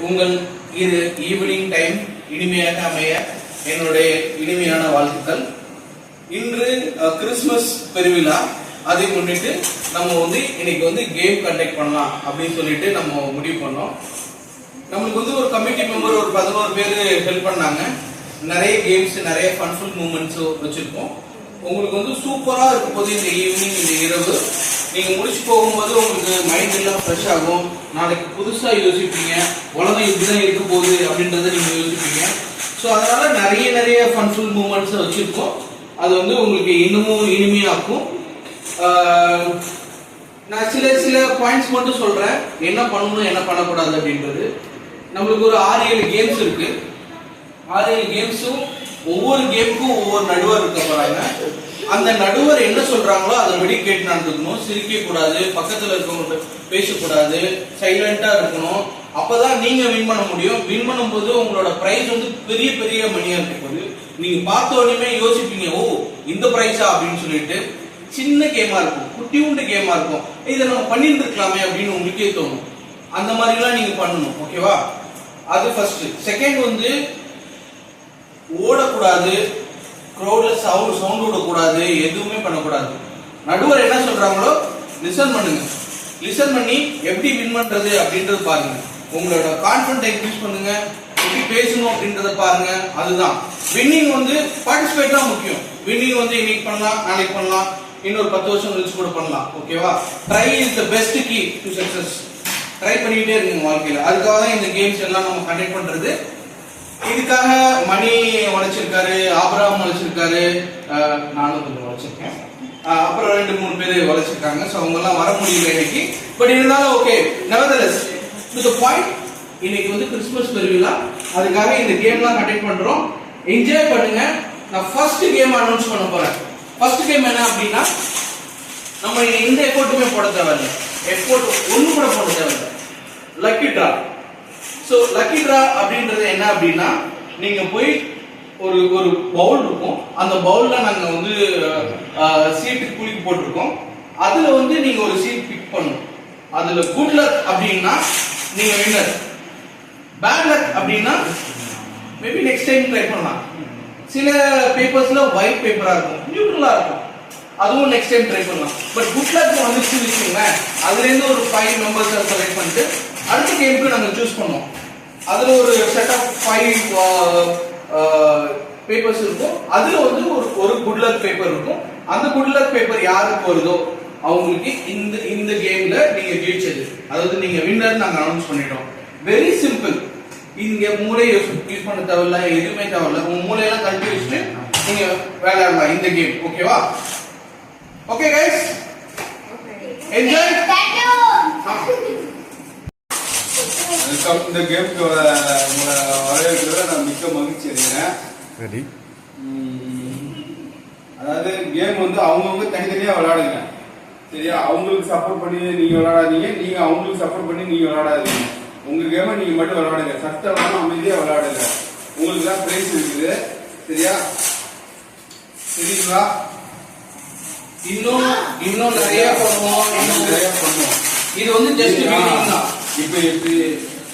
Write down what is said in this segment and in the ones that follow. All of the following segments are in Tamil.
உங்கள் இது ஈவினிங் டைம் இனிமையாக அமைய என்னுடைய இனிமையான வாழ்த்துக்கள். இன்று கிறிஸ்துமஸ் பெருவிழா, அதை முன்னிட்டு நம்ம இன்னைக்கு கேம் கண்டக்ட் பண்ணலாம் அப்படின்னு சொல்லிட்டு நம்ம முடிவு பண்ணோம். நம்மளுக்கு ஒரு கமிட்டி மெம்பர் ஒரு 11 பேர் ஹெல்ப் பண்ணாங்க. நிறைய கேம்ஸ், நிறைய ஃபன்ஃபுல் மூமெண்ட்ஸ் வச்சிருக்கோம். உங்களுக்கு சூப்பரா இருக்கும் போது இந்த ஈவினிங், இந்த இரவு நீங்க முடிச்சு போகும்போது உங்களுக்கு மைண்ட் எல்லாம் ஃப்ரெஷ் ஆகும். நாளைக்கு புதுசா யோசிப்பீங்க, உலகம் இப்படிதான் இருக்க போகுது அப்படின்றத நீங்க யோசிப்பீங்க. ஸோ அதனால நிறைய ஃபன்ஃபுல் மூமெண்ட்ஸ் வச்சிருக்கோம். அது உங்களுக்கு இன்னமும் இனிமையாக்கும். நான் சில பாயிண்ட்ஸ் மட்டும் சொல்றேன், என்ன பண்ணணும் என்ன பண்ணக்கூடாது அப்படின்றது. நம்மளுக்கு ஒரு 6-7 கேம்ஸ் இருக்கு. 6-7 கேம்ஸும் ஒவ்வொரு கேமுக்கும் ஒவ்வொரு நடுவர் இருக்க போறாங்க. அந்த நடுவர் என்ன சொல்றாங்களோ அதை வெடி கேட்டு நடந்துக்கணும். சிரிக்க கூடாது, பக்கத்துல இருக்கவங்க பேசக்கூடாது, சைலண்டா இருக்கணும். அப்பதான் நீங்க வின் பண்ண முடியும். வின் பண்ணும் போது உங்களோட பிரைஸ் பெரிய பெரிய மணியா இருக்க போது நீங்க பார்த்த உடனே யோசிப்பீங்க, ஓ இந்த பிரைஸா அப்படின்னு சொல்லிட்டு. சின்ன கேமா இருக்கும், குட்டி உண்டு கேமா இருக்கும், இதை நம்ம பண்ணிட்டு இருக்கலாமே அப்படின்னு உங்களுக்கே தோணும். அந்த மாதிரி எல்லாம் நீங்க பண்ணணும். ஓகேவா? அது ஃபர்ஸ்ட். செகண்ட் ஓடக்கூடாது, க்ரௌட்ல சவுண்ட் விடக்கூடாது, எதுவுமே பண்ணக்கூடாது. நடுவர் என்ன சொல்றாங்களோ லிசன் பண்ணுங்க. லிசன் பண்ணி எப்படி வின் பண்றது அப்படின்றது பாருங்க. உங்களோட கான்ஃபிடன்ஸ் இன்க்ரீஸ் பண்ணுங்க, எப்படி பேசணும் அப்படின்றத பாருங்க. அதுதான் வின்னிங். பார்ட்டிசிபேட் தான் முக்கியம். வின்னிங் இன்னைக்கு பண்ணலாம், நாளைக்கு பண்ணலாம், இன்னொரு 10 வருஷம் கழிச்சு கூட பண்ணலாம். ஓகேவா? Try is the best key to success. Try பண்ணிட்டே இருக்கீங்க வாழ்க்கையில. அதுக்காக தான் இந்த கேம்ஸ் எல்லாம் நம்ம கண்டக்ட் பண்றது. இதுக்காக மணி உழைச்சிருக்காரு, ஆபிரகாம் உழைச்சிருக்காரு, நானும் கொஞ்சம் உழைச்சிருக்கேன், அப்புறம் 2-3 பேர் உழைச்சிருக்காங்க. ஸோ அவங்க எல்லாம் வர முடியல இன்னைக்கு. பட் இருந்தாலும் okay, nevertheless to the point. இன்னைக்கு கிறிஸ்துமஸ் பெருவிழா, அதுக்காக இந்த கேம்லாம் கண்டக்ட் பண்றோம். என்ஜாய் பண்ணுங்க. நான் ஃபர்ஸ்ட் கேம் அனௌன்ஸ் பண்ண போறேன். ஃபர்ஸ்ட் கேம் என்ன அப்படின்னா, நம்ம எந்த எஃபோர்ட்டுமே போட தேவையில்லை. எஃபோர்ட் ஒண்ணு கூட போட தேவையில்லை. Lucky draw. So lucky draw அப்படின்றது என்ன அப்படின்னா, நீங்க போய் ஒரு பவுல் இருக்கும். அந்த பவுல்ல நாங்க சீட்டு குலுக்கி போட்டிருக்கோம். அதுல நீங்க ஒரு சீட் பிக் பண்ணணும். அதுல குட் லக் அப்படின்னா நீங்க வின்னர், பேட் லக் அப்படின்னா மேபி நெக்ஸ்ட் டைம் ட்ரை பண்ணலாம். சில பேப்பர்ஸ்ல ஒயிட் பேப்பரா இருக்கும், நியூட்ரலா இருக்கும், அதுவும் நெக்ஸ்ட் டைம் ட்ரை பண்ணலாம். பட் குட் லக் வச்சுக்கோங்களேன், அதுல இருந்து ஒரு 5 மெம்பர்ஸ் செலக்ட் பண்ணிட்டு அடுத்த கேமுக்கு நாங்க சூஸ் பண்ணோம். அதுல ஒரு செட் ஆஃப் 5 பேப்பர்ஸ் இருக்கும். அதுல ஒரு குட் லக் பேப்பர் இருக்கும். அந்த குட் லக் பேப்பர் யாருக்கு வருதோ அவங்களுக்கு இந்த கேம்ல நீங்க ஜெயிச்சது, அதாவது நீங்க வின்னர் நாங்க அனௌன்ஸ் பண்ணிட்டோம். Very simple. இங்க மூளையை யூஸ் பண்ண தேவையில்ல, எதுவுமே தேவையில்ல. உங்க மூளையெல்லாம் கழட்டி வச்சுட்டு நீங்க விளையாடலாம் இந்த கேம். ஓகேவா? Okay guys, enjoy. இந்த கேமுக்கு வரவேற்கிறத நான் மிக்க மகிழ்ச்சி அடைகிறேன். சரி, அதாவது கேம் அவங்கவுங்க தனித்தனியா விளையாடுங்க. சரியா? அவங்களுக்கு சப்போர்ட் பண்ணி நீங்க விளையாடாதீங்க, நீங்க அவங்களுக்கு சப்போர்ட் பண்ணி நீங்க விளையாடாதீங்க. உங்க கேமை நீங்க மட்டும் விளையாடுங்க. சட்டம் அமைதியா விளையாடுங்க. உங்களுக்கு தான் பிரைஸ் இருக்குது. சரியா? சரிங்களா? இன்னும் நிறைய பண்ணுவோம். இது ஜஸ்ட் பிகினிங் தான். இப்போ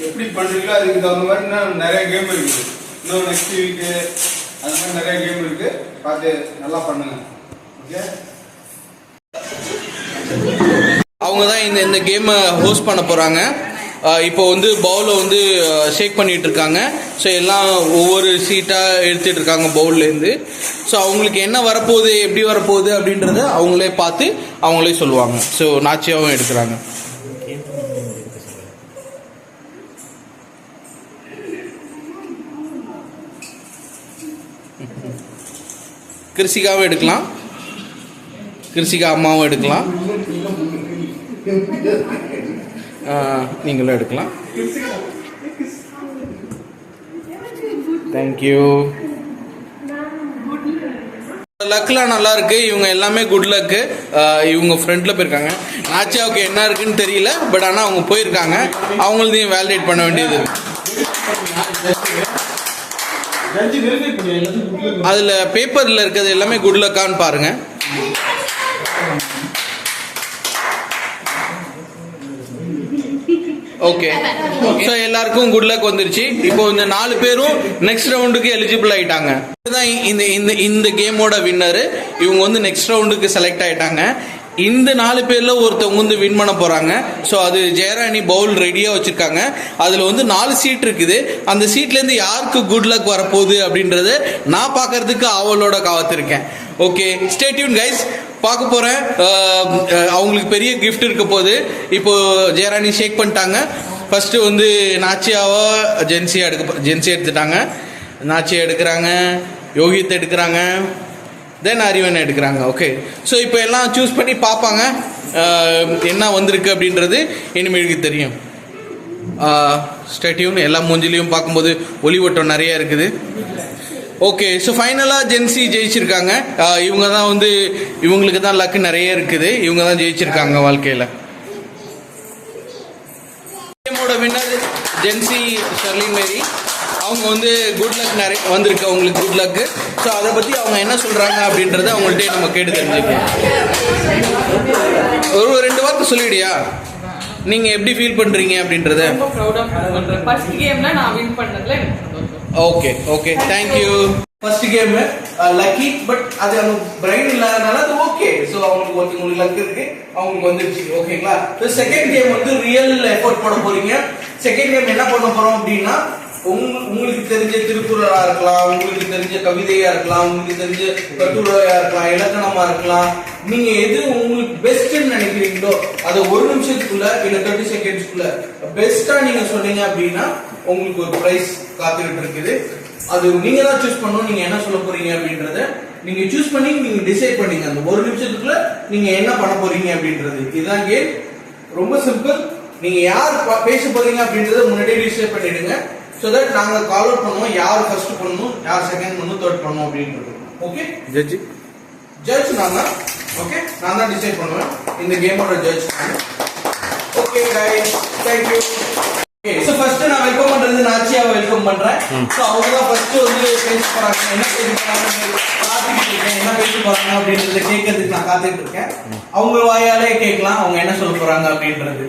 எப்படி பண்றீங்களோ அதுக்கு தகுந்த மாதிரி நிறைய கேம் இருக்குது. இன்னும் நெக்ஸ்ட் வீக்கு அது மாதிரி நிறைய கேம் இருக்கு. பார்த்து நல்லா பண்ணுங்க. ஓகே? அவங்க தான் இந்த கேமை ஹோஸ்ட் பண்ண போறாங்க. இப்போ பவுல ஷேக் பண்ணிட்டு இருக்காங்க. ஸோ எல்லாம் ஒவ்வொரு சீட்டா எடுத்துட்டு இருக்காங்க பவுல்ல இருந்து. ஸோ அவங்களுக்கு என்ன வரப்போகுது, எப்படி வரப்போகுது அப்படின்றத அவங்களே பார்த்து அவங்களே சொல்லுவாங்க. ஸோ நாச்சியாவும் எடுக்கிறாங்க. கிருஷிகாவும் எடுக்கலாம், கிருஷிகா அம்மாவும் எடுக்கலாம், நீங்களும் எடுக்கலாம். தேங்க்யூ. லக்லாம் நல்லா இருக்கு. இவங்க எல்லாமே குட் லக்கு. இவங்க ஃப்ரெண்ட்ல போயிருக்காங்க. நாச்சியாவுக்கு என்ன இருக்குன்னு தெரியல, பட் ஆனால் அவங்க போயிருக்காங்க. அவங்களையும் வேலிடேட் பண்ண வேண்டியது. அதுல பேப்பர்ல இருக்கிறது எல்லாமே குட் லக்கான்னு பாருங்க. ஓகே ஸோ எல்லாருக்கும் குட் லக் வந்துருச்சு. இப்போ இந்த 4 பேரும் நெக்ஸ்ட் ரவுண்டுக்கு எலிஜிபிள் ஆயிட்டாங்க. இதுதான் இந்த இந்த இந்த கேமோட வின்னரு. இவங்க வந்து நெக்ஸ்ட் ரவுண்டுக்கு செலக்ட் ஆயிட்டாங்க. இந்த 4 பேர்ல ஒருத்தவங்க வந்து வின் பண்ண போறாங்க. ஸோ அது ஜெயராணி பவுல் ரெடியா வச்சிருக்காங்க. அதுல வந்து 4 சீட் இருக்குது. அந்த சீட்ல இருந்து யாருக்கு குட் லக் வரப்போகுது அப்படின்றத நான் பார்க்கறதுக்கு ஆவலோட காத்திருக்கேன். Okay, stay tuned guys. பார்க்க போறேன். அவங்களுக்கு பெரிய கிஃப்ட் இருக்க போகுது. இப்போ ஜெயராணி ஷேக் பண்ணிட்டாங்க. ஃபர்ஸ்ட் வந்து நாச்சியாவா ஜென்சியா எடுத்துட்டாங்க. நாச்சியா எடுக்கிறாங்க, யோகித் எடுக்கிறாங்க, தென் அறிவன் எடுக்கிறாங்க. ஓகே, ஸோ இப்போ எல்லாம் சூஸ் பண்ணி பார்ப்பாங்க என்ன வந்திருக்கு அப்படின்றது இனிமேலுக்கு தெரியும். Stay tune. எல்லா மூஞ்சிலையும் பார்க்கும்போது ஒளிவட்டம் நிறைய இருக்குது. ஓகே, ஸோ ஃபைனலாக ஜென்சி ஜெயிச்சிருக்காங்க. இவங்க தான் வந்து இவங்களுக்கு தான் லக்கு நிறைய இருக்குது. இவங்க தான் ஜெயிச்சிருக்காங்க வாழ்க்கையில். கேமோட வின்னர் ஜென்சி ஷர்லின் மேரி. அவங்க வந்து குட் லக் நிறைய வந்திருக்கு, அவங்களுக்கு குட் லக்கு. ஸோ அதை பற்றி அவங்க என்ன சொல்கிறாங்க அப்படின்றத அவங்கள்ட்டே நம்ம கேட்டு தெரிஞ்சுக்கலாம். ஒரு 2 வார்த்தை சொல்லிவிடியா, நீங்க எப்படி ஃபீல் பண்றீங்க அப்படின்றத? ரொம்ப ப்ரௌடா ஃபீல் பண்றேன். ஃபர்ஸ்ட் கேம்ல நான் வின் பண்ணதுல எனக்கு சந்தோஷம். Okay okay, thank you. First game lucky, but அது அவங்க பிரைன் இல்லாதனால அது ஓகே. ஸோ அவங்களுக்கு ஒருத்தவங்களுக்கு லக் இருக்கு, அவங்களுக்கு வந்துருச்சு. ஓகேங்களா? செகண்ட் கேம் வந்து ரியல் எஃபோர்ட் போட போறீங்க. செகண்ட் கேம் என்ன பண்ண போறோம் அப்படின்னா, உங்களுக்கு தெரிஞ்ச திருக்குறளா இருக்கலாம், உங்களுக்கு தெரிஞ்ச கவிதையா இருக்கலாம், உங்களுக்கு தெரிஞ்ச கட்டுரையா இருக்கலாம், இலக்கணமா இருக்கலாம். நீங்க எது உங்களுக்கு பெஸ்ட்னு நினைக்கிறீங்களோ அதை 1 நிமிஷத்துக்குள்ள இல்ல 30 செகண்ட்ஸ்க்குள்ள பெஸ்டா நீங்க சொன்னீங்க அப்படின்னா உங்களுக்கு ஒரு பிரைஸ் காத்துக்கிட்டு இருக்குது. அது நீங்க தான் சூஸ் பண்ணணும். நீங்க என்ன சொல்ல போறீங்க அப்படின்றத நீங்க சூஸ் பண்ணி நீங்க டிசைட் பண்ணீங்க. அந்த 1 நிமிஷத்துக்குள்ள நீங்க என்ன பண்ண போறீங்க அப்படின்றது. இதுதான் கேம். ரொம்ப சிம்பிள். நீங்க யார் பேச போறீங்க அப்படின்றத முன்னாடியே டிசைட் பண்ணிடுங்க. So that நாங்க கால் அவுட் பண்ணுவோம், யார் ஃபர்ஸ்ட் பண்ணனும், யார் செகண்ட் பண்ணனும், தேர்ட் பண்ணனும் அப்படின்றது. ஓகே, ஜட்ஜ் நாங்க. ஓகே, நான் தான் டிசைட் பண்ணுவேன் இந்த கேமோட judge. Okay guys, thank you. Okay, so first நான் வெல்கம் பண்றது நாச்சியாவை வெல்கம் பண்றேன். சோ அவங்க தான் ஃபர்ஸ்ட் வந்து பேச போறாங்க. என்ன பேச போறாங்க காத்துக்கிட்டு இருக்கேன், என்ன பேச போறாங்க அப்படின்றத கேட்கிறதுக்கு நான் காத்துக்கிட்டு இருக்கேன். அவங்க வாயாலே கேட்கலாம் அவங்க என்ன சொல்ல போறாங்க அப்படின்றது.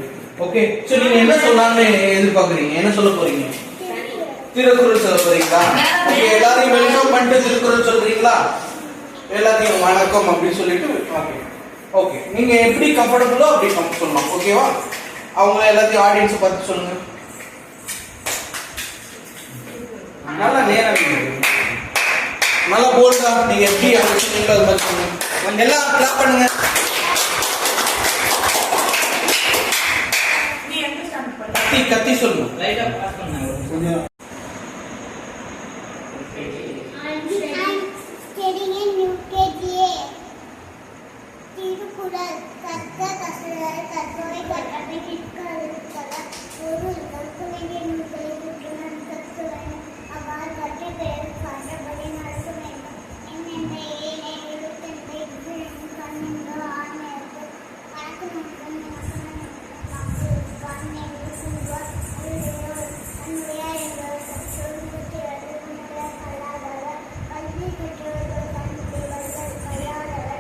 ஓகே, சோ நீங்க என்ன சொல்லலாம்னு எதிர்பார்க்கறீங்க, என்ன சொல்ல போறீங்க? திருக்குறள் சொல்ல போறீங்களா? ஓகே, எல்லாரையும் வெல்கம் பண்ணிட்டு திருக்குறள் சொல்றீங்களா? எல்லாத்தையும் வணக்கம் அப்படின்னு சொல்லிட்டு ஓகே ஓகே, நீங்க எப்படி கம்ஃபர்டபுளோ அப்படி சொல்லலாம். ஓகேவா? அவங்க எல்லாத்தையும் ஆடியன்ஸ் பார்த்து சொல்லுங்க. நல்லா நேரம் நல்லா போல்டா நீங்க எப்படி அப்படி சொன்னீங்களோ அது மாதிரி சொல்லுங்க. எல்லாம் கிளாப் பண்ணுங்க. கத்தி சொல்லுங்க. லைட்டா பாஸ் பண்ணுங்க கொஞ்சம். திருக்குறள் கற்க கசடர் கற்றோரை கற்றனை கிட்கருக்கல ஒரு கற்கவேண்டிய நூல்களை குற்றனன் கற்றுவன் அவ்வாறு கற்ற பெயர் காட்டபடி நடக்க வேண்டும். என்னென்ற ஏனை எழுத்தென்ற இவ்விழும் கண்ணுங்க ஆண்மையர்கள் கணக்கு நோக்கம் மக்கள் காண்மையை கூறுவார் அன்னுடையார் என்பவர் கற்றோர் குற்றியவர்கள் உணர்வர் கல்லாதவர் கல்வி கற்றவர்கள் கண்ணுடையவர்கள் கையாளவர்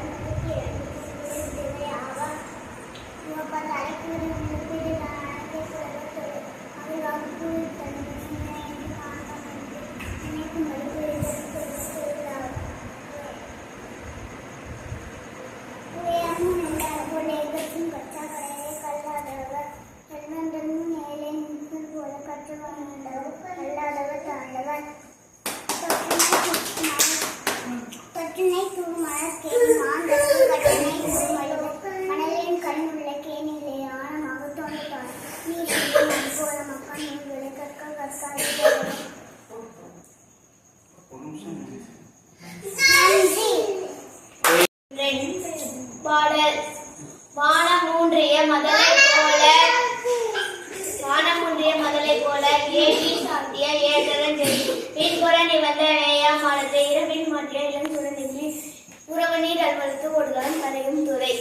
வானமூன்றிய மதலை போல ஏழி சாத்திய ஏதரன் மீன்புற நிவந்த நேயாமலத்தை இரவின் மாற்றிய இளம் சுடனின்றி உறவு நீர் அல்வலுக்கு ஒடுதான் கரையும் துறை.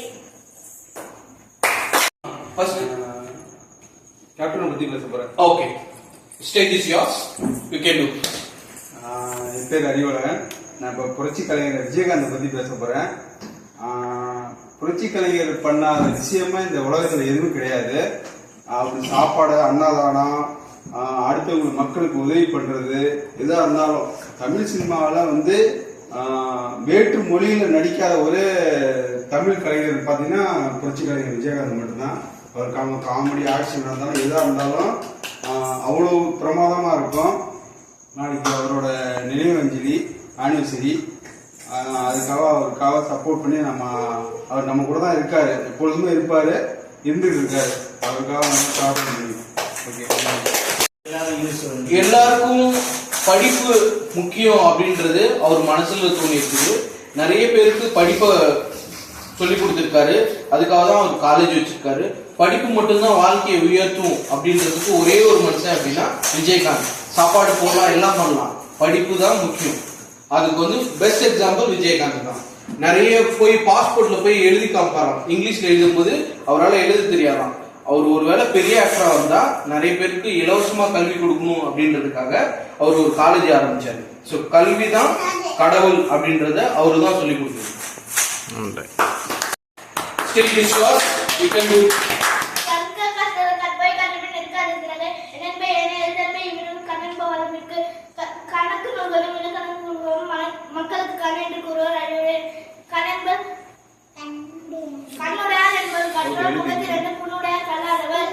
கேப்டன் பத்தி பேச போறேன். Okay, stage is yours, you can do. என் பேர் அறிவழகன். நான் இப்போ புரட்சி கலைஞர் விஜயகாந்தை பத்தி பேச போறேன். புரட்சி கலைஞர் பண்ணாத விஷயமா இந்த உலகத்துல எதுவும் கிடையாது. அப்படி சாப்பாடு, அன்னதானம், அடுத்தவங்களுக்கு மக்களுக்கு உதவி பண்றது, எதா இருந்தாலும் தமிழ் சினிமாவில் வந்து வேற்று மொழியில நடிக்காத ஒரே தமிழ் கலைஞர் பார்த்தீங்கன்னா புரட்சி கலைஞர் விஜயகாந்த் மட்டும்தான். அவர் காமெடி, ஆக்ஷன் இருந்தாலும் எதா இருந்தாலும் அவ்வளோ பிரமாதமா இருக்கும். நாளைக்கு அவரோட நினைவு அஞ்சலி ஆனிவர்சரி, அவருக்காக சப்போர்ட் பண்ணி அவர் நம்ம கூட தான் இருக்காரு, எப்பொழுதுமே இருப்பாரு, இருந்துட்டு இருக்காரு. அவருக்காக நம்ம சாப்பிட முடியும். ஓகே, எல்லாருக்கும் படிப்பு முக்கியம் அப்படின்றது அவர் மனசுல தோணி இருக்குது. நிறைய பேருக்கு படிப்பை சொல்லி கொடுத்துருக்காரு, அதுக்காக தான் அவர் காலேஜ் வச்சிருக்காரு. படிப்பு மட்டும்தான் வாழ்க்கையை உயர்த்தும் அப்படின்றதுக்கு ஒரே ஒரு மனுஷன் அப்படின்னா விஜயகாந்த். சாப்பாடு போடலாம், எல்லாம் பண்ணலாம், படிப்பு தான் முக்கியம். அதுக்கு வந்து பெஸ்ட் எக்ஸாம்பிள் விஜயகாந்த் தான். நிறைய போய் பாஸ்போர்ட்ல போய் எழுதி காப்பாராம், இங்கிலீஷ்ல எழுதும் போது அவரால் எழுத தெரியாதாம். அவர் ஒருவேளை பெரிய ஆக்டரா வந்தா நிறைய பேருக்கு இலவசமா கல்வி கொடுக்கணும் அப்படின்றதுக்காக அவர் ஒரு காலேஜ் ஆரம்பிச்சாரு. ஸோ கல்வி தான் கடவுள் அப்படின்றத அவரு தான் சொல்லி கொடுத்தாரு. மக்களுக்கு கண் கூறுவோர் அறிவுரை கணன்பர் கண்ணுடையார் என்பது கற்றோர் முகத்தில் ரெண்டு புண்ணுடையார் கல்லாதவர்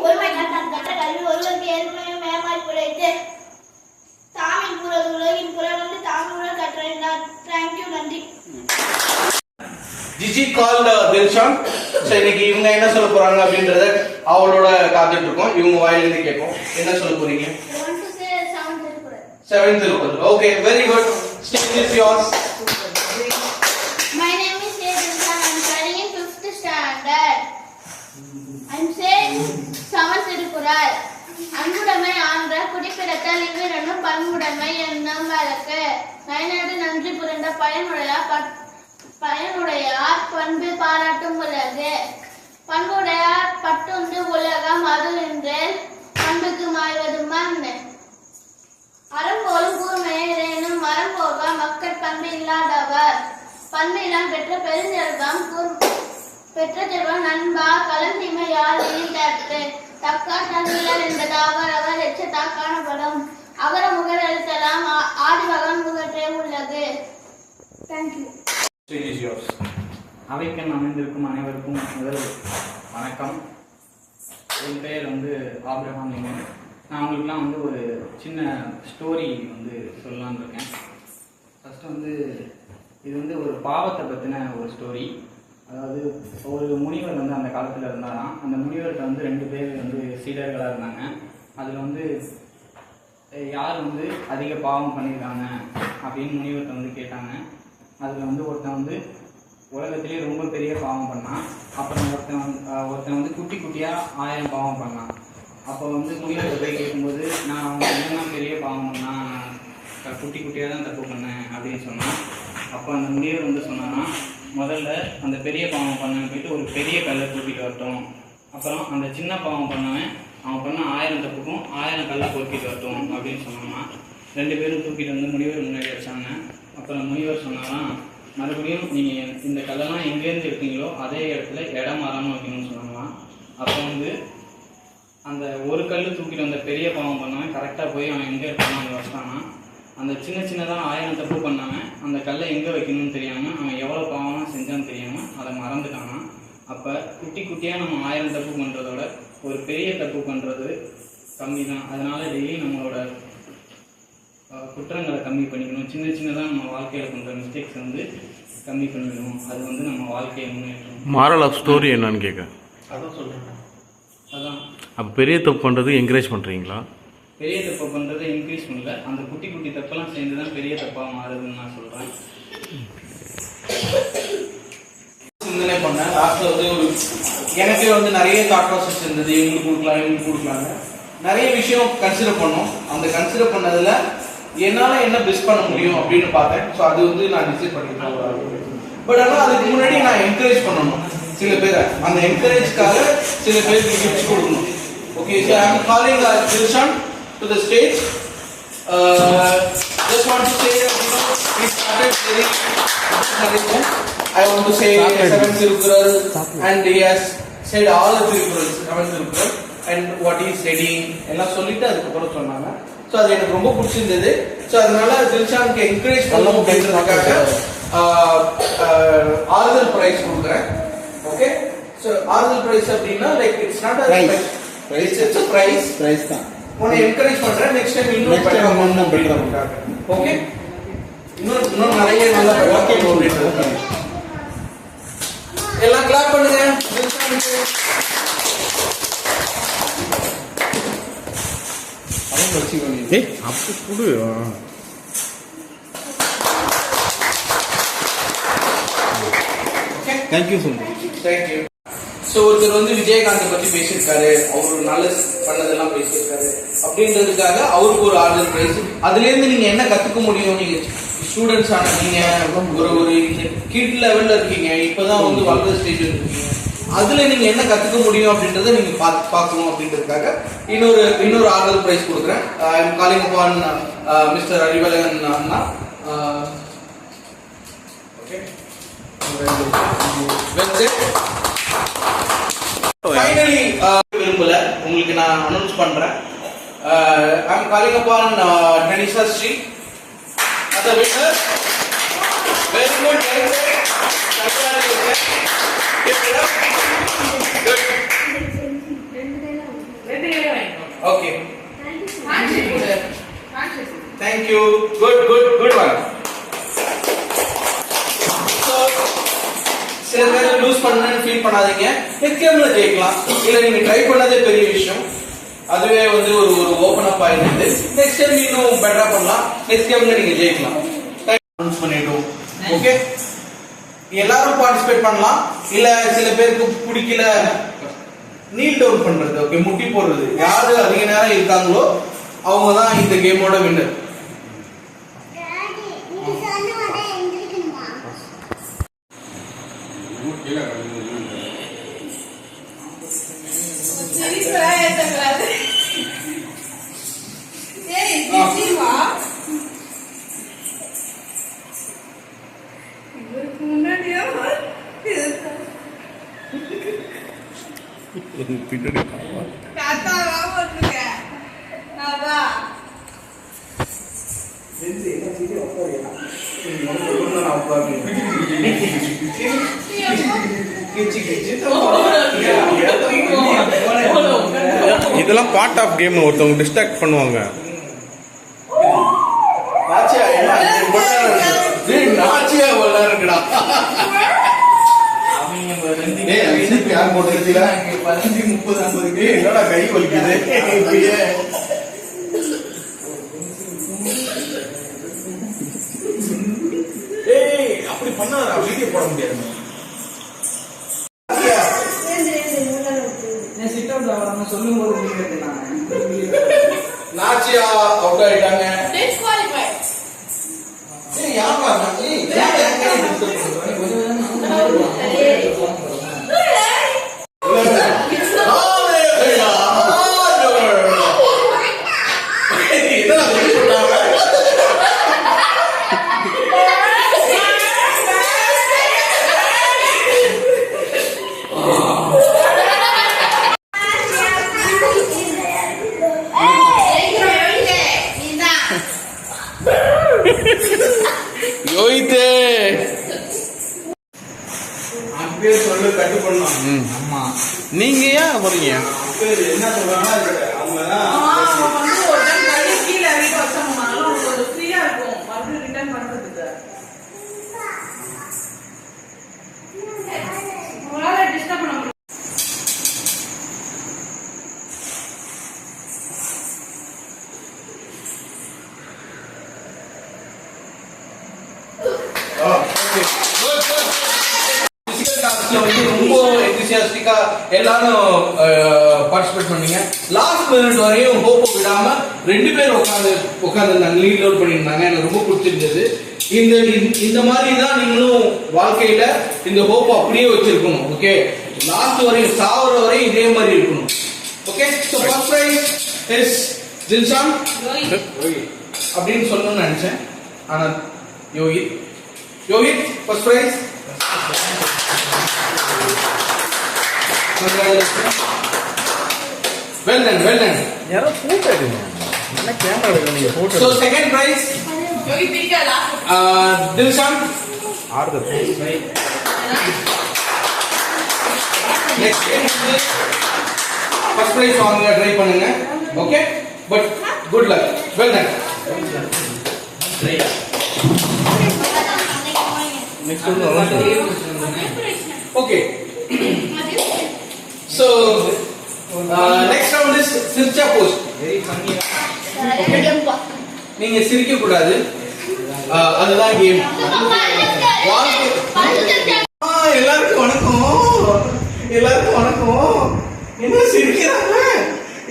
ஒருமை கண்டான் கற்ற கல்வி ஒருவருக்கு ஏற்கனவே மேமாறி குறைத்து தாமின் கூறது உலகின் குரல் வந்து தாமின் கற்றறிந்தார். தேங்க்யூ, நன்றி. ஜிஜி கால் தில்ஷான். சோ இன்னைக்கு இவங்க என்ன சொல்ல போறாங்க அப்படின்றத அவளோட காத்துட்டு இருக்கோம். இவங்க வாயிலிருந்து கேட்போம். என்ன சொல்ல போறீங்க? Seventh Thirukkural. Okay, very good. Stage is yours. My name is Sejal. I am studying in 5th standard. I am saying seventh Thirukkural. அன்புடைமை ஆன்ற குடிப்பிறத்தல் இவ்விரண்டும் பண்புடைமை என்னும் வழக்கு. நயனடு நன்றி புரிந்த பயனுடையார் பண்பு பாராட்டும் உலகு. பண்புடையார் பட்டுண்டு உலகம் அது என்று பண்புக்கு மாய்வது மண். அறம்போலும் கூர்மையேனும் மரம் போக மக்கள் பண்பு இல்லாதவர். பண்பு இல்லாம பெற்ற பெருஞ்செல்வம் பெற்ற செல்வம் நண்பா கலந்தீமையால் இழிந்தற்று. தக்கார் தங்கிலர் என்பது அவரவர் எச்சத்தா காணப்படும். அகர முகர் எழுத்தலாம் ஆதிவகன் முகற்றே உள்ளது. தேங்க்யூ. அவைக்கண் அமைந்திருக்கும் அனைவருக்கும் முதல் வணக்கம். என் பெயர் வந்து ஆப்ரஹாம் லிங்கன். நான் உங்களுக்குலாம் வந்து ஒரு சின்ன ஸ்டோரி வந்து சொல்லலான்னு இருக்கேன். ஃபஸ்ட்டு வந்து இது வந்து ஒரு பாவத்தை பற்றின ஒரு ஸ்டோரி. அதாவது ஒரு முனிவர் வந்து அந்த காலத்தில் இருந்தாராம். அந்த முனிவர்கிட்ட வந்து 2 பேர் வந்து சீடர்களாக இருந்தாங்க. அதில் வந்து யார் வந்து அதிக பாவம் பண்ணியிருக்காங்க அப்படின்னு முனிவர்கிட்ட வந்து கேட்டாங்க. அதில் வந்து ஒருத்தன் வந்து உலகத்திலேயே ரொம்ப பெரிய பாவம் பண்ணான். அப்புறம் ஒருத்தன் வந்து குட்டி குட்டியாக 1000 பாவம் பண்ணான். அப்போ வந்து முனிவர்கிட்ட போய் கேட்கும்போது நான் அவங்க என்னென்ன பெரிய பாவம் பண்ணால் குட்டி குட்டியாக தான் தப்பு பண்ணேன் அப்படின்னு சொன்னான். அப்போ அந்த முனிவர் வந்து சொன்னான்னா, முதல்ல அந்த பெரிய பாவம் பண்ணவன் போயிட்டு ஒரு பெரிய கல்லை தூக்கிட்டு வரட்டும். அப்புறம் அந்த சின்ன பாவம் பண்ணவன் அவன் பண்ண 1000 தப்புக்கும் 1000 கல்லை பொறுக்கிட்டு வரட்டும் அப்படின்னு சொன்னான்னா 2 பேரும் தூக்கிட்டு வந்து முனிவர் முன்னாடி வச்சாங்க. அப்புறம் முனிவர் சொன்னாலாம், மறுபடியும் நீங்கள் இந்த கல்லெல்லாம் எங்கேருந்து இருக்கீங்களோ அதே இடத்துல இடம் மாறாமல் வைக்கணும்னு சொன்னாங்களாம். அப்போ வந்து அந்த ஒரு கல் தூக்கிட்டு வந்த பெரிய பாவம் பண்ணவன் கரெக்டாக போய் அவன் எங்கே இருக்கானோ அங்கே வச்சானா. அந்த சின்னதாக 1000 தப்பு பண்ணவன் அந்த கல்லை எங்கே வைக்கணும்னு தெரியாமல் அவன் எவ்வளோ பாவம்னா செஞ்சான்னு தெரியாமல் அதை மறந்துட்டானா. அப்போ குட்டி குட்டியாக நம்ம 1000 தப்பு பண்ணுறதோட ஒரு பெரிய தப்பு பண்ணுறது கம்மி தான். அதனால் டெய்லி நம்மளோட குற்றங்களை கம்மி பண்ணிக்கணும். சின்னதாக நம்ம வாழ்க்கையில் பண்ணுற மிஸ்டேக்ஸ் வந்து கம்மி பண்ணிக்கணும். அது வந்து நம்ம வாழ்க்கையை முன்னேற்றணும். மாரல் ஆஃப் ஸ்டோரி என்னன்னு கேட்க அதான் சொல்றேன். அதான் அப்போ பெரிய தப்பு பண்ணுறது என்கரேஜ் பண்ணுறீங்களா? பெரிய தப்பை பண்ணுறதை இன்க்ரீஸ் பண்ணல, அந்த குட்டி குட்டி தப்பெல்லாம் சேர்ந்து தான் பெரிய தப்பாக மாறுதுன்னு நான் சொல்கிறேன். சிந்தனை பண்ணேன். லாஸ்ட்ல வந்து எனக்கு வந்து நிறைய தாட் ப்ராசஸ் இருந்தது. இவங்களுக்கு கொடுக்கலாங்க நிறைய விஷயம் கன்சிடர் பண்ணோம். அந்த கன்சிடர் பண்ணதுல என்னால் என்ன பெஸ்ட் பண்ண முடியும் அப்படின்னு பார்த்தேன். ஸோ அது வந்து நான் டிசைட் பண்ணிக்கிறேன். பட் ஆனால் அதுக்கு முன்னாடி நான் என்கரேஜ் பண்ணணும் சில பேரை. அந்த என்கரேஜ்க்காக சில பேருக்கு கிஃப்ட்ஸ் கொடுக்கணும். Okay, so I am calling Dilshan to the stage. Just want to say that we started very I want to say 7th Tirukkural and he has said all the Thirukkural 7 Thirukkural and what he is studying எல்லாம் சொல்லிட்டு அதுக்கப்புறம் சொன்னாங்க. ஸோ அது எனக்கு ரொம்ப பிடிச்சிருந்தது. ஸோ அதனால தில்ஷானுக்கு என்கரேஜ் பண்ணணும் அப்படின்றதுக்காக ஆறுதல் பிரைஸ் கொடுக்குறேன். ஓகே, ஸோ ஆறுதல் பிரைஸ் அப்படின்னா like it's not it's a prize தான். உன்னை என்கரேஜ் பண்றேன். நெக்ஸ்ட் டைம் இன்னும் பெட்டரா பண்ணணும். ஓகே, இன்னும் நிறைய நல்லா ஓகே. எல்லாம் கிளாப் பண்ணுங்க. ஏய் அப்போ கொடு. Thank you so much. Thank you. So ஒருத்தர் வந்து விஜயகாந்தை பத்தி பேசியிருக்காரு, அவர் நல்ல பண்ணதெல்லாம் பேசியிருக்காரு அப்படின்றதுக்காக அவருக்கு ஒரு ஆறுதல் பிரைஸ். அதுல இருந்து நீங்க என்ன கத்துக்க முடியும்? நீங்க ஸ்டூடெண்ட்ஸ் ஆன நீங்க ஒரு கிட் லெவல்ல இருக்கீங்க, இப்பதான் வந்து வளர்ந்த ஸ்டேஜ் இருக்கீங்க, அதுல நீங்க என்ன கத்துக்க முடியும் அப்படின்றத நீங்க பார்க்கணும் அப்படின்றதுக்காக இன்னொரு ஆறுதல் பிரைஸ் கொடுக்குறேன். I am calling upon Mister Arivazhagan anna. Okay, finally விரும்பல உங்களுக்கு நான் அனௌன்ஸ் பண்றேன். I am calling upon Tanisha Sri as a winner. Very good. Okay. Thank you. Good one. So, சில பேர் லூஸ் பண்ணணும்னு ஃபீல் பண்ணாதீங்க. நெக்ஸ்ட் கேம்ல ஜெயிக்கலாம். இல்ல நீங்க ட்ரை பண்ணதே பெரிய விஷயம். அதுவே வந்து ஒரு ஓபன் அப் ஆயிடுது. நெக்ஸ்ட் டைம் இன்னும் பெட்டரா பண்ணலாம். நெக்ஸ்ட் கேம்ல நீங்க ஜெயிக்கலாம். அனௌன்ஸ் பண்ணிட்டோம். ஓகே, எல்லாரும் பார்ட்டிசிபேட் பண்ணலாம். இல்ல சில பேருக்கு பிடிக்கல நீல் டவுன் பண்றது, ஓகே, முட்டி போடுறது, யாரு அதிக நேரம் இருக்காங்களோ அவங்க தான் இந்த கேமோட வின்னர். இதெல்லாம் பார்ட் ஆஃப் கேம். ஒருத்தவங்க டிஸ்ட்ராக்ட் பண்ணுவாங்க. நாச்சியா இருக்குடா. யார் போட்டுருக்கீங்களா? 15, 30, 50 என்னடா கை வலிக்குது? அப்படி பண்ணாதா, வீடியோ போட முடியாது. நாச்சியா அவுட் ஆயிட்டாங்க. யோகித்தே அப்படியே சொல்லு, கட்டு பண்ணலாம். ஆமா, நீங்க ஏன் போறீங்க? என்ன சொல்றாங்க அவங்க ரொம்ப என்தூசியாஸ்டிக்கா எல்லாரும் பார்ட்டிசிபேட் பண்ணீங்க. லாஸ்ட் மினிட் வரையும் ஹோப்பை விடாம 2 பேர் உட்காந்துருந்தாங்க, லீட் அவுட் பண்ணியிருந்தாங்க. எனக்கு ரொம்ப பிடிச்சிருந்தது. இந்த மாதிரி தான் நீங்களும் வாழ்க்கையில இந்த ஹோப் அப்படியே வச்சிருக்கணும். ஓகே, லாஸ்ட் வரையும் சாவர வரையும் இதே மாதிரி இருக்கணும். Okay, so first prize is Dilshan அப்படின்னு சொல்லணும்னு நினைச்சேன், ஆனா Yogith first prize. Well done well done. யாரோ போட்டோ எடுங்க. என்ன கேமரா எடுக்க நீங்க photo. So second prize Yogi பிரிக்கா last Dilshan. Order. Next first prize வாங்க ட்ரை பண்ணுங்க. Okay but good luck. Well done. Next வந்து okay so next round is sircha post. Very funny. நீங்க சிரிக்க கூடாது, அதுதான் கேம். எல்லாருக்கும் வணக்கம், எல்லாருக்கும் வணக்கம். என்ன சிரிக்கிறாங்க,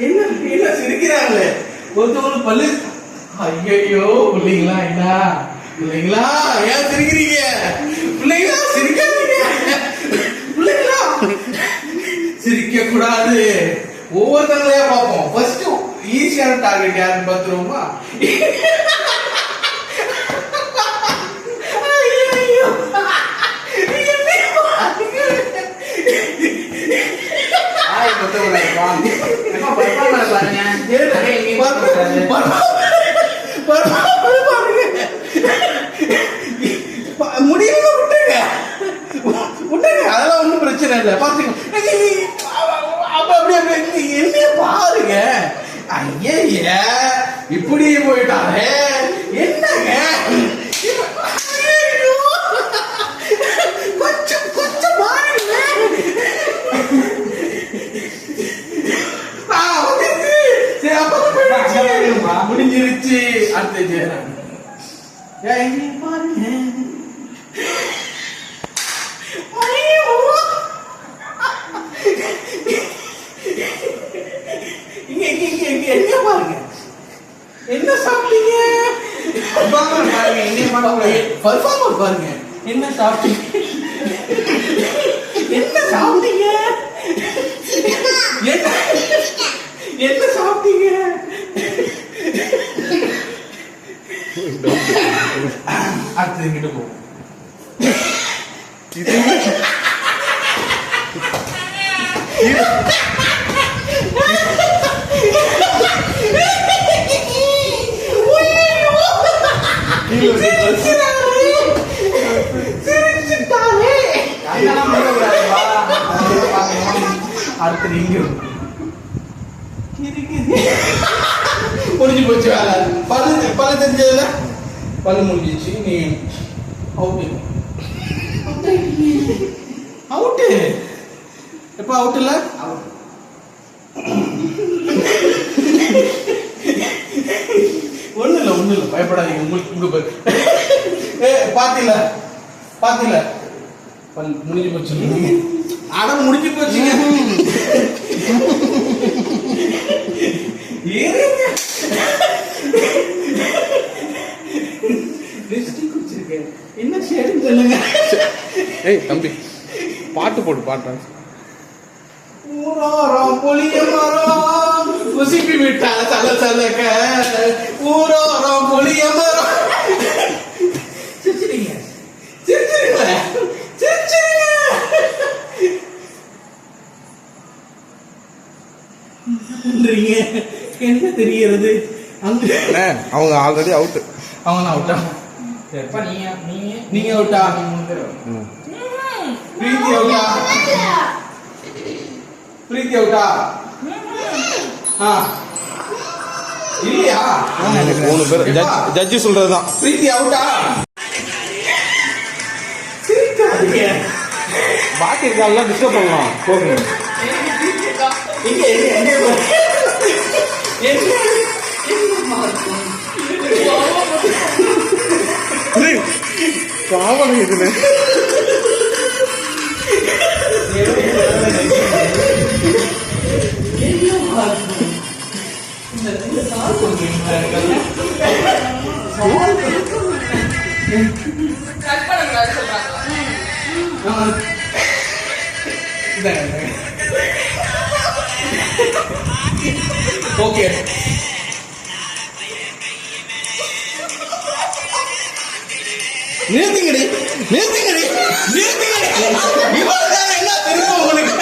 என்ன என்ன சிரிக்கிறாங்க? ஒருத்தவங்களுக்கு பல்லு. ஐயோ பிள்ளைங்களா, என்ன பிள்ளைங்களா ஏன் சிரிக்கிறீங்க? பிள்ளைங்களா சிரிக்காதீங்க, பிள்ளைங்களா சிரிக்க கூடாது. ஒவ்வொருத்தங்களையா பார்ப்போம். ஃபர்ஸ்ட் ஈஸியான டார்கெட் யாருன்னு பார்த்துருவோமா? ஆய் கொத்தவரா வாங்க. நம்ம பர்ஃபார்மன்ஸ் பாருங்க. நிறைய இங்கே பண்றாரு. முடியல விட்டுங்க விட்டுங்க, அதெல்லாம் ஒண்ணும் பிரச்சனை இல்லை. பாத்துக்கோ அப்படி என்ன பாருங்க. ஐயா இப்படி போயிட்டாரு என்னங்க? கொஞ்சம் கொஞ்சம் பாருங்க. சரி அப்புறம் முடிஞ்சிருச்சு. அடுத்த பாருங்க. என்ன பாருங்க, என்ன சாப்பிட்டீங்க? பர்ஃபார்மர் பாருங்க, என்ன சாப்பிட்டீங்க? என்ன சாப்பிட்டீங்க? என்ன சாப்பிட்டீங்க? அடுத்தது கிட்ட போவோம். அடுத்து இங்க முடிஞ்சு போச்சு வேலை. பல்லு தெரிஞ்சதுல பல்லு முடிஞ்சிச்சு. நீ அவுட்டு அவுட்டு எப்ப அவுட் இல்ல ஒண்ணு இல்ல பயப்படாதீங்க. உங்களுக்கு பாத்தில பல் முடிஞ்சு போச்சு. அடம் முடிஞ்சு போச்சுங்க. ஏறீங்க லிப்ஸ்டிக் வச்சிருக்கேன். என்ன ஷேடுன்னு சொல்லுங்க. ஏய் தம்பி பாட்டு போடு பாட்டு. ஊரோரம் புளிய மரம் உசிப்பி விட்டா சல சலக்க. ஊரோரம் புளிய மரம். சிரிச்சிருங்க சிரிச்சிருங்களே சிரிச்சிருங்க. என்ன தெரிகிறது? அவங்க ஆல்ரெடி அவுட். அவங்க அவுட்டா? எப்ப நீங்க அவுட்டா? பிரீத்தி அவுட்டா? பிரீத்தி அவுட்டா? இல்லையா? 3 பேர் ஜட்ஜி சொல்றதுதான். பிரீத்தி அவுட்டா? சிரிக்காதீங்க. பாக்கி இருக்கால டிஸ்டர்ப் பண்ணலாம். போகணும். இங்க பாவம் இதுல கட் பண்ணக்கூடாது சொல்றாங்க. ஓகே நிறுத்திங்கடி நிறுத்திங்கடி நிறுத்திங்கடி. இவ்வளவுதான் என்ன தெரியும் உங்களுக்கு?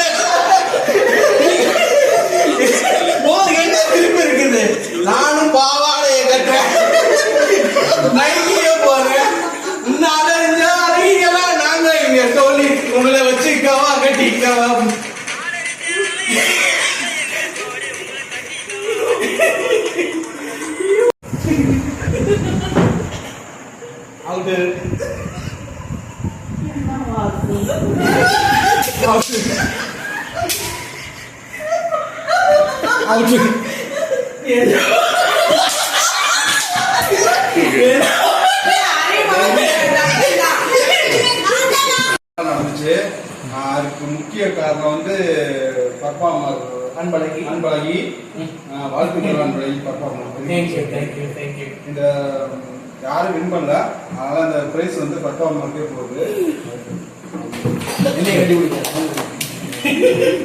அவுட்டு நடந்துச்சு. அதுக்கு முக்கிய காரணம் வந்து பர்ஃபார்மர் அன்பழகி வாழ்த்துக்கள் அன்பழகி பர்ஃபார்மர். இந்த யாரும் வின் பண்ணல, அதனால அந்த பிரைஸ் வந்து பர்ஃபார்மருக்கே போகுது.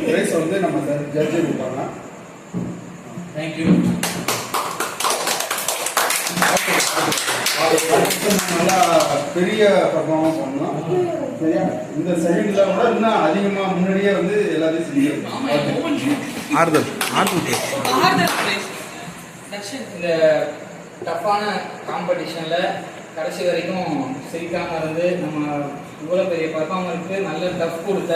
பிரைஸ் வந்து நம்ம ஜட்ஜி கொடுப்பாங்க. தேங்க்யூ. நல்லா பெரிய பர்ஃபார்மன்ஸ் பண்ணோம். சரியா? இந்த செகண்ட்ல கூட இன்னும் அதிகமா முன்னாடியே வந்து எல்லாத்தையும் செஞ்சிருக்கோம். ஆறுதல் இந்த டஃப்பான காம்படிஷன்ல கடைசி வரைக்கும் சிரிக்காம இருந்து நம்ம இவ்வளோ பெரிய பர்ஃபார்மருக்கு நல்ல டஃப் கொடுத்த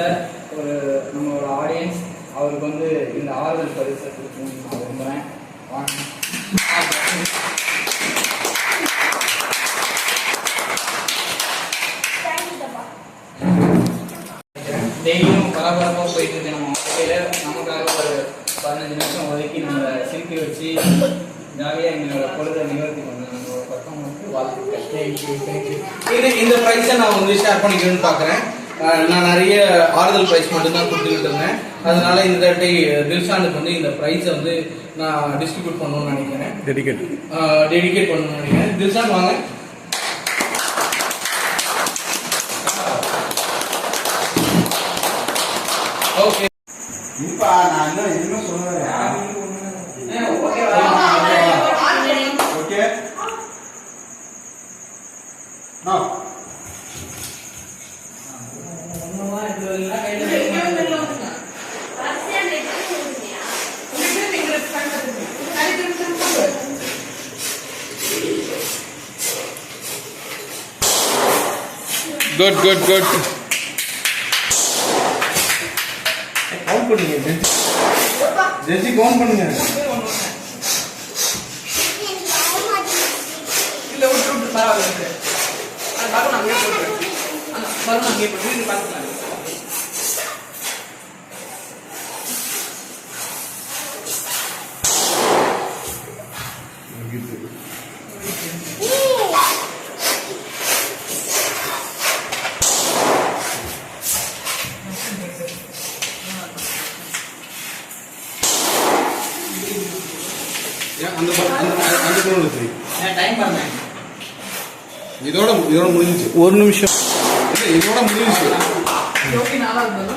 ஒரு நம்மளோட ஆடியன்ஸ் அவருக்கு வந்து இந்த ஆறுதல் பரிசை கொடுக்கணும்னு நான் விரும்புகிறேன். டெய்லியும் பரபரப்பாக போயிட்டு இருக்கு நம்ம வாழ்க்கையில். நமக்காக ஒரு 15 நிமிஷம் ஒதுக்கி நம்மளை சிரிக்க வச்சு ஜாலியாக எங்களோட பொழுதை நிவர்த்தி பண்ண நம்மளோட பர்ஃபார்மன்ஸ்க்கு வாழ்த்துக்கள். இந்த ப்ரைஸை நான் வந்து ஷேர் பண்ணிக்கணும்னு பார்க்குறேன். நான் நிறைய ஆறுதல் ப்ரைஸ் மட்டும்தான் கொடுத்துக்கிட்டு இருந்தேன். அதனால இந்த தாட்டி தில்ஷானுக்கு வந்து இந்த ப்ரைஸை வந்து நான் டிஸ்ட்ரிபியூட் பண்ணணும்னு நினைக்கிறேன். டெடிகேட் பண்ணணும்னு நினைக்கிறேன். தில்ஷான் வாங்க. ஓகே, இப்பா நான் இன்னும் எதுவுமே சொல்லுவேன். Okay good good good. Count பண்ணுங்க ஜெஜி, கவுண்ட் பண்ணுங்க. இல்ல விட்டு பரவாயில்ல. அந்த பக்கம் நான் அங்கே போட்டுறேன். அந்த பக்கம் அங்கே போட்டு நீங்க பார்த்துக்கலாம். இதோட முடிஞ்சிச்சு. ஒரு நிமிஷம். இதோட முடிஞ்சிச்சு. யோகி நல்லா இருந்தது.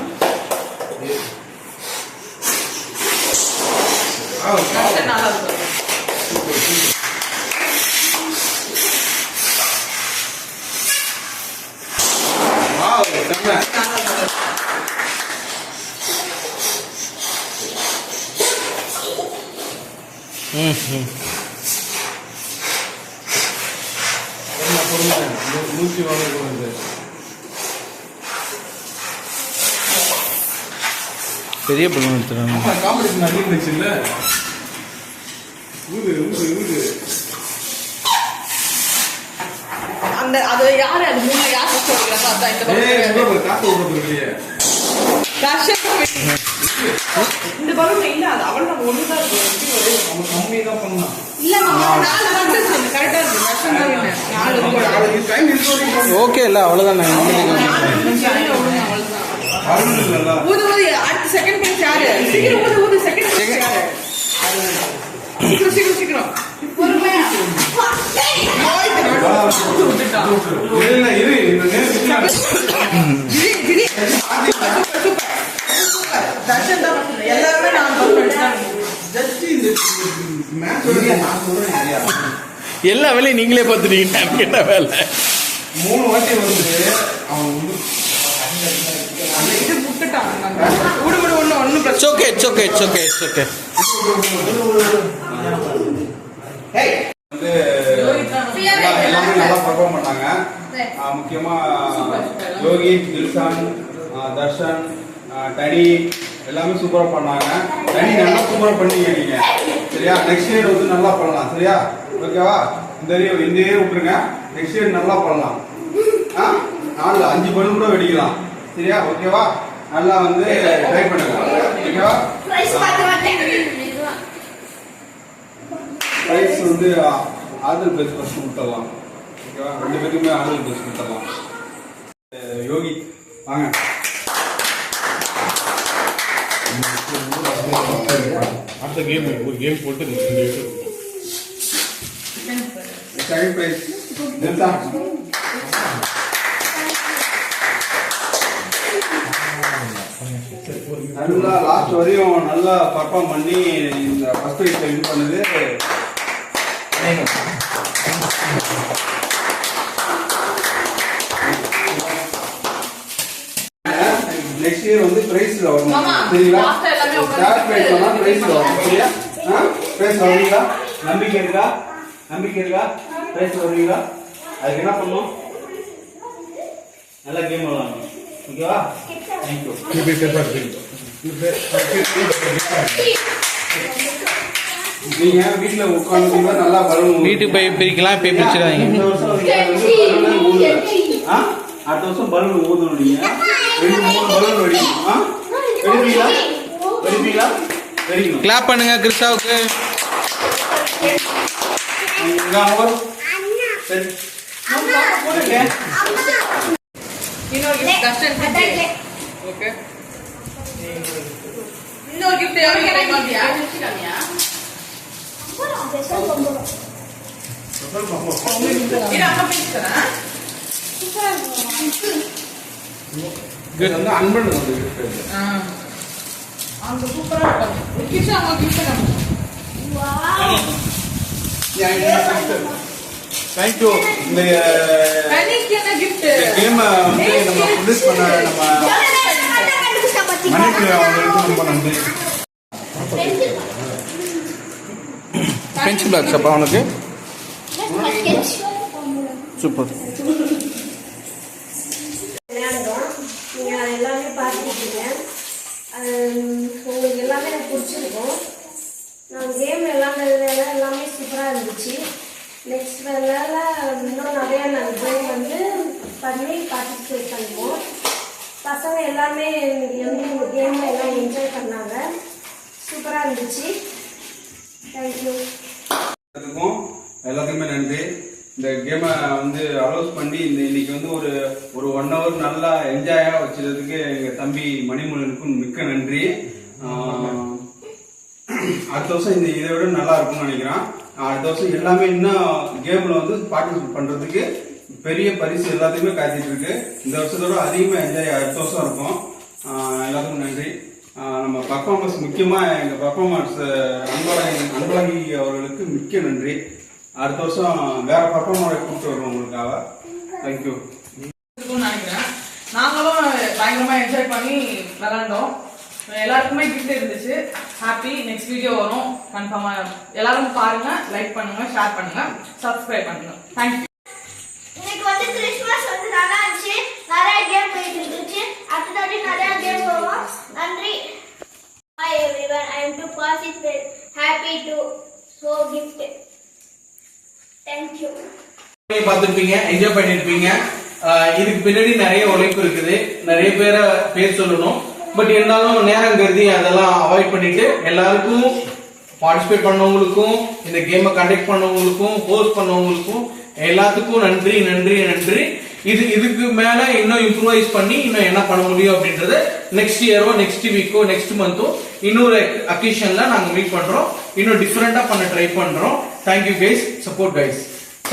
நல்லா இருந்தது. பெரிய பலூன் எடுத்துறாங்க. காம்படிஷன் அதிகமாச்சு இல்ல. அந்த அது யாரு அது மூணு யார் சொல்றாங்க அதான் இந்த பக்கம் காத்து விடுறது இந்த பக்கம் இல்ல அது அவள் நம்ம ஒண்ணுதான் நம்ம கம்மி தான் பண்ணலாம். இல்ல நான் நாலு மட்டும் சொன்னேன் கரெக்டா இருக்கு வருஷம் தான் நாலு டைம் இருக்கு. ஓகே இல்லை அவ்வளோதான். ஊது ஊது அடுத்த செகண்ட் பிளேஸ் யாரு சீக்கிரம் ஊது ஊது செகண்ட் பிளேஸ் யாரு சீக்கிரம் சீக்கிரம் சீக்கிரம் பொறுமையா தர்ஷன் தான் எல்லாருமே நான் எல்லா வேலையும் நீங்களே பார்த்துட்டீங்க. எனக்கு என்ன வேலை? 3 வாட்டி வந்து அவன் இது முட்டுட்டான் ஊடு ஊடு ஒன்னும் பிரச்சனை. Okay it's okay it's okay it's okay. எல்லாமே நல்லா பர்ஃபார்ம் பண்ணாங்க. முக்கியமா யோகி, தில்ஷான், தர்ஷன், டனி எல்லாமே சூப்பரா பண்ணாங்க. டனி நல்லா சூப்பரா பண்ணீங்க நீங்க. சரியா? நெக்ஸ்ட் இயர் வந்து நல்லா பண்ணலாம். சரியா? ஓகேவா? இந்த இயர் விட்டுருங்க. நெக்ஸ்ட் இயர் நல்லா பண்ணலாம். 4-5 பலூன் கூட வெடிக்கலாம். சரியா? ஓகேவா? நல்லா வந்து ட்ரை பண்ணுங்க. ஓகேவா? பிரைஸ் வந்து ஆதல் பெஸ்ட் ஃபர்ஸ்ட் கொடுத்துடலாம். ஓகேவா? 2 பேருக்குமே ஆதல் பெஸ்ட் கொடுத்துடலாம். யோகி வாங்க. அடுத்த கேம் ஒரு கேம் போட்டு செகண்ட் பிரைஸ் நிறுத்தா. நல்லா லாஸ்ட் வரையும் நல்லா பர்ஃபார்ம் பண்ணி இந்த ஃபர்ஸ்ட் பிரைஸ் வின் பண்ணது நெக்ஸ்ட் இயர் வந்து பிரைஸ்ல வரணும். சரிங்களா? தேர்ட் பிரைஸ் வந்தா பிரைஸ்ல வரணும். சரியா? பிரைஸ் வருவீங்களா? நம்பிக்கை இருக்கா? பிரைஸ் வருவீங்களா? அதுக்கு என்ன பண்ணணும்? நல்ல கேம் விளையாடணும். ஓகேவா? தேங்க்யூ. நீங்க வீட்டுல உட்காந்து நல்லா பலூன் வீட்டுக்கு போய் பிரிக்கலாம், போய் பிரிச்சிடாதீங்க. அடுத்த வருஷம் பலூன் ஊதணும். நீங்க 2-3 பலூன் வெடிக்கணும். வெடிப்பீங்களா? வெடிக்கணும். கிளாப் பண்ணுங்க கிறிஸ்டாவுக்கு. இன்னொரு gift யாரும் ட்ரை பண்ணியா? இது அம்மா பிடிச்சதா? இது வந்து அன்பன் வந்து gift. அந்த சூப்பரா இருக்கு. கிஷா அம்மா gift பண்ணு. தேங்க்யூ. இந்த அன்னைக்கு என்ன gift? கேம் வந்து நம்ம ப்ரொடியூஸ் பண்ண நம்ம மணிக்கு அவங்களுக்கு ரொம்ப நன்றி. பென்சில் பாக்ஸ் அப்பா உனக்கு சூப்பர். விளையாடுறோம். நீங்க எல்லாமே பார்த்துருக்கீங்க. உங்களுக்கு எல்லாமே எனக்கு பிடிச்சிருக்கும். நான் கேம் விளையாடுறதுல எல்லாமே சூப்பராக இருந்துச்சு. நெக்ஸ்ட் வேலையில இன்னும் நிறையா நாங்கள் கேம் வந்து பண்ணி பார்ட்டிசிபேட் பண்ணுவோம். பசங்க எல்லாமே எங்கள் கேம் எல்லாம் என்ஜாய் பண்ணாங்க. சூப்பராக இருந்துச்சு. தேங்க்யூ. எல்லாத்துக்குமே நன்றி. இந்த கேமை வந்து அலோஸ் பண்ணி இன்னைக்கு வந்து ஒரு 1 hour நல்லா என்ஜாயா வச்சதுக்கு எங்க தம்பி மணிமுலனுக்கும் மிக்க நன்றி. அடுத்த வருஷம் இதை விட நல்லா இருக்கும்னு நினைக்கிறேன். அடுத்த வருஷம் எல்லாமே இன்னும் கேம்ல வந்து பார்ட்டிசிபேட் பண்றதுக்கு பெரிய பரிசு எல்லாத்துக்குமே காத்திட்டு இருக்கு. இந்த வருஷத்தோட அதிகமா என்ஜாய் அடுத்த வருஷம் இருக்கும். எல்லாத்துக்கும் நன்றி. நம்ம பர்ஃபார்மன்ஸ் முக்கியமா எங்க பர்ஃபார்மன்ஸ் அன்பழகி அவர்களுக்கு மிக்க நன்றி. அடுத்த வருஷம் வேற பர்ஃபார்மரை கூப்பிட்டு வருவோம் உங்களுக்காக. தேங்க்யூ. நினைக்கிறேன் நாங்களும் பயங்கரமா என்ஜாய் பண்ணி விளையாண்டோம். எல்லாருக்குமே கிஃப்ட் இருந்துச்சு. ஹாப்பி. நெக்ஸ்ட் வீடியோ வரும் கன்ஃபார்மா. எல்லாரும் பாருங்க, லைக் பண்ணுங்க, ஷேர் பண்ணுங்க, சப்ஸ்கிரைப் பண்ணுங்க. தேங்க்யூ. இன்னைக்கு வந்து கிறிஸ்மஸ் வந்து நல்லா இருந்துச்சு. நிறைய கேம் போயிட்டு இருந்துச்சு. அடுத்ததாடி நிறைய கேம் போவோம். நன்றி. Hi everyone, I am to participate. Happy to show gift. Thank you. பார்த்துருப்பீங்க, என்ஜாய் பண்ணிருப்பீங்க. இதுக்கு பின்னாடி நிறைய உழைப்பு இருக்குது. நிறைய பேர் சொல்லணும். பட் இருந்தாலும் நேரம் கருதி அதெல்லாம் அவாய்ட் பண்ணிட்டு எல்லாருக்கும் பார்ட்டிசிபேட் பண்ணவங்களுக்கும் இந்த கேமை கண்டக்ட் பண்ணவங்களுக்கும் ஹோஸ்ட் பண்ணவங்களுக்கும் எல்லாத்துக்கும் நன்றி நன்றி நன்றி. இதுக்கு மேல இன்னும் இம்ப்ரூவைஸ் பண்ணி இன்னும் என்ன பண்ண முடியும் அப்படின்றத நெக்ஸ்ட் இயரோ நெக்ஸ்ட் வீக்கோ நெக்ஸ்ட் மந்தோ இன்னொரு அக்கேஷன்ல நாங்க மீட் பண்றோம். இன்னும் டிஃபரெண்டா பண்ண ட்ரை பண்றோம். Thank you guys. Support guys.